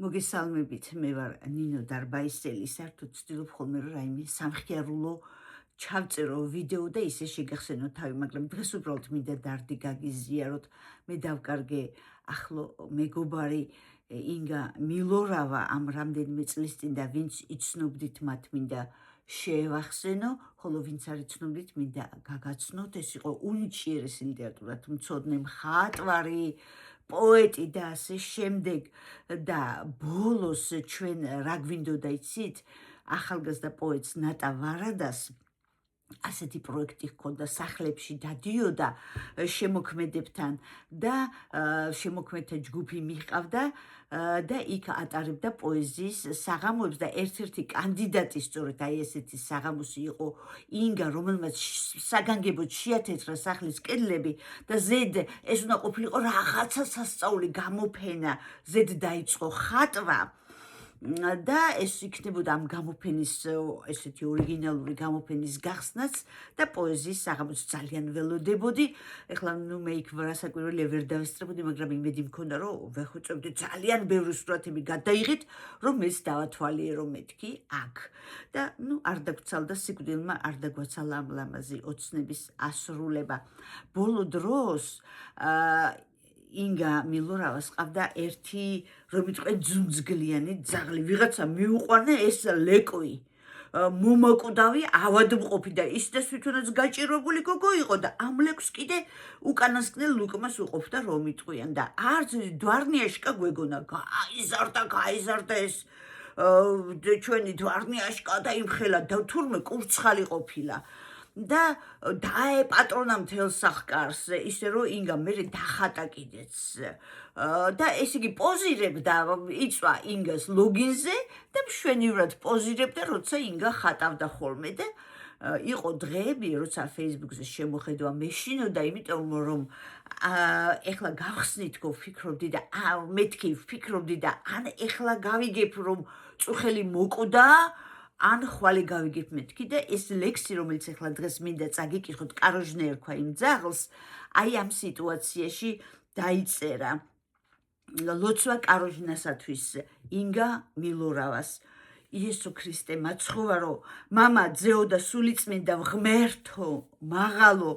მოგესალმებით, მე ვარ ნინო დარბაისელი, საერთოდ ვცდილობ ხოლმე რომ რაიმე სამხიარულო ჩავწერო ვიდეო და ისე შეგახსენო თავი, მაგრამ დღეს უბრალოდ მინდა დარდი გაგიზიაროთ. მე დავკარგე ახლო მეგობარი ინგა მილორავა ამ რამდენიმე წლის წინ და ვინც იცნობდით მათ მინდა შეევახსენო, ხოლო ვინც არ იცნობდით მინდა გაგაცნოთ. ეს იყო უნიჭიერესი ლიტერატურათ მცოდნე მხატვარი, პოეტი და ასე შემდეგ და ბოლოს ჩვენ რა გვინდოდა იცით, ახალგაზრდა პოეტს ნატა ვარადას ასეთი პროექტი ჰქონდა, სახლებში დადიოდა შემოქმედებთან და შემოქმედთა ჯგუფი მიჰყავდა და იქ ატარებდა პოეზიის საღამოებს და ერთ-ერთი კანდიდატი სწორედ აი ესეთი საღამოსი იყო ინგა, რომელმაც საგანგებოდ შეათეთრა სახლის კედლები და ზედ ეს უნდა ყოფილიყო რაღაცა სასწაული გამოფენა, ზედ დაიწყო ხატვა და ეს იქნებოდა ამ გამოფენის ესეთი ორიგინალური გამოფენის გახსნაც და პოეზიის საღამოს ძალიან ველოდებოდი. ეხლა მე იქ რასაკვირველია ვერ დავესწრებოდი, მაგრამ იმედი მქონდა რომ ვეხვეწებდი ძალიან ბევრი სურათები გადაიღეთ, რომ მეც დავათვალიერო მეთქი აქ. და არ დაგვრცალდა სიკვდილმა, არ დაგვაცალა ამ ლამაზი ოცნების ასრულება. ბოლო დროს ინგა მილორავას ყავდა ერთი, რომ იტყვე ძუნძგლიანი ძაღლი, ვიღაცა მიუყვანა ეს ლეკვი, მომაკვდავი, ავადმყოფი და ისინი თვითონაც გაჭირვებული გოგო იყო და ამ ლეკვს კიდე უკანასკნელ ლუკმას უყოფდა რომ იტყვიან და არც დვარნიაშკა გვეგონა, გაიზარდა ეს ჩვენი დვარნიაშკა და იმხელა და თურმე კურცხალი ყოფილა. და დაეპატრონა მთელ სახკარს, ისე რომ ინგა მერე დახატა კიდეც და ესე იგი პოზირებდა, იწვა ინგას ლოგინზე და მშვენივრად პოზირებდა, როცა ინგა ხატავდა ხოლმე და იყო დღეები, როცა Facebook-ზე შემოხედვა მეშინოდა, იმიტომ რომ ეხლა გავხსნით ვფიქრობდი და მეთქი ვფიქრობდი და ან ეხლა გავიგებ რომ წუხელი მოკვდა, ან ხვალე გავიგებ მეთქი და ეს ლექსი, რომელიც ეხლა დღეს მინდა წაგიკითხოთ, კაროჟნე ერქვა იმ ძაღლს, აი ამ სიტუაციაში დაიწერა ლოცვა კაროჟნასათვის ინგა მილორავას. იესო ქრისტე, მაცხოვარო, მამა, ძეო და სულიწმინდა, ღმერთო, მაღალო,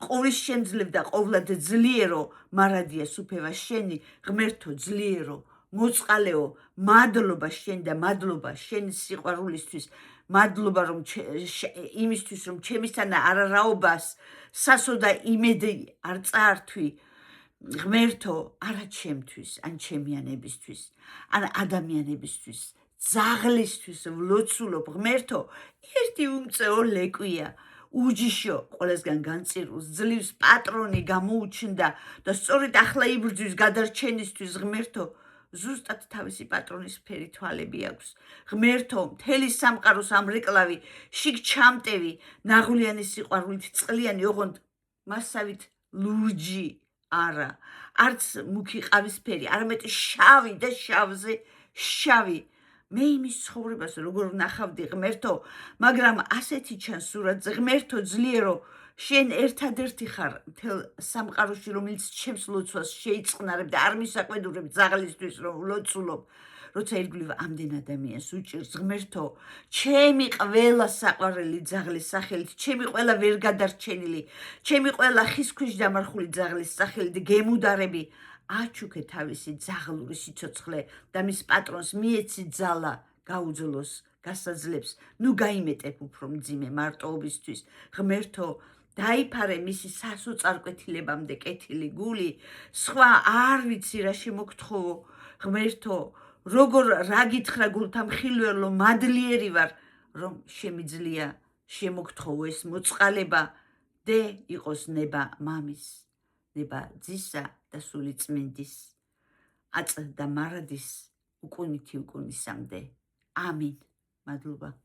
ყურის შემძლებ და ყოვლად ძლიერო, მარადია სუფევა შენი, ღმერთო, ძლიერო, მოწყალეო, მადლობა შენ და მადლობა შენი სიყვარულისთვის, მადლობა რომ იმისთვის რომ ჩემისთანა არარაობას სასო და იმედი არ წაართვი, ღმერთო, არა ჩემთვის, ან ჩემიანებისთვის, ან ადამიანებისთვის, ძაღლისთვის ვლოცულობ, ღმერთო, ერთი უმწეო ლეკვია, უჯიშო, ყველასგან განწირულს, ძლივს პატრონი გამოუჩნდა და სწორედ ახლა იბრძვის გადარჩენისთვის, ღმერთო, ზუსტად თავისი პატრონის ფერი თვალები აქვს. ღმერთო, მთელი სამყაროს ამრეკლავი, შიგ ჩამტევი, ნაღვლიანი სიყვარულით წყლიანი, ოღონდ მასავით ლურჯი არა, არც მუქი ყავისფერი, არამედ შავი და შავზე შავი. მე იმის ცხოვრებას როგორ ვნახავდი, ღმერთო, მაგრამ ასეთი ჩანს სურათზე, ღმერთო, ძლიერო, შენ ერთადერთი ხარ მთელ სამყაროში, რომელიც ჩემს ლოცვას შეიწყნარებ და არ მისაკვედურებ ძაღლისთვის რომ ვლოცულობ, როცა ირგვლივ ამდენ ადამიანს უჭირს, ღმერთო, ჩემი ყველა საყვარელი ძაღლის სახელით, ჩემი ყველა ვერ გადარჩენილი, ჩემი ყველა ხის ქვეშ დამარხული ძაღლის სახელით გემუდარები, აჩუქე თავისი ძაღლური სიცოცხლე და მის პატრონს მიეცი ძალა გაუძლოს გასაძლებს, ნუ გაიმეტებ უფრო მძიმე მარტოობისთვის, ღმერთო, დაიფარე მისი სასოწარკვეთილებამდე კეთილი გული, სხვა არ ვიცი რა შემოგთხოვო, ღმერთო, როგორ რა გითხრა გულთა მხილველო, მადლიერი ვარ, რომ შემიძლია შემოგთხოვო ეს მოწყალება და იყოს ნება მამის, ნება ძისა და სულიწმინდის, აწ და მარადის უკუნითი უკუნისამდე. ამინ. მადლობა.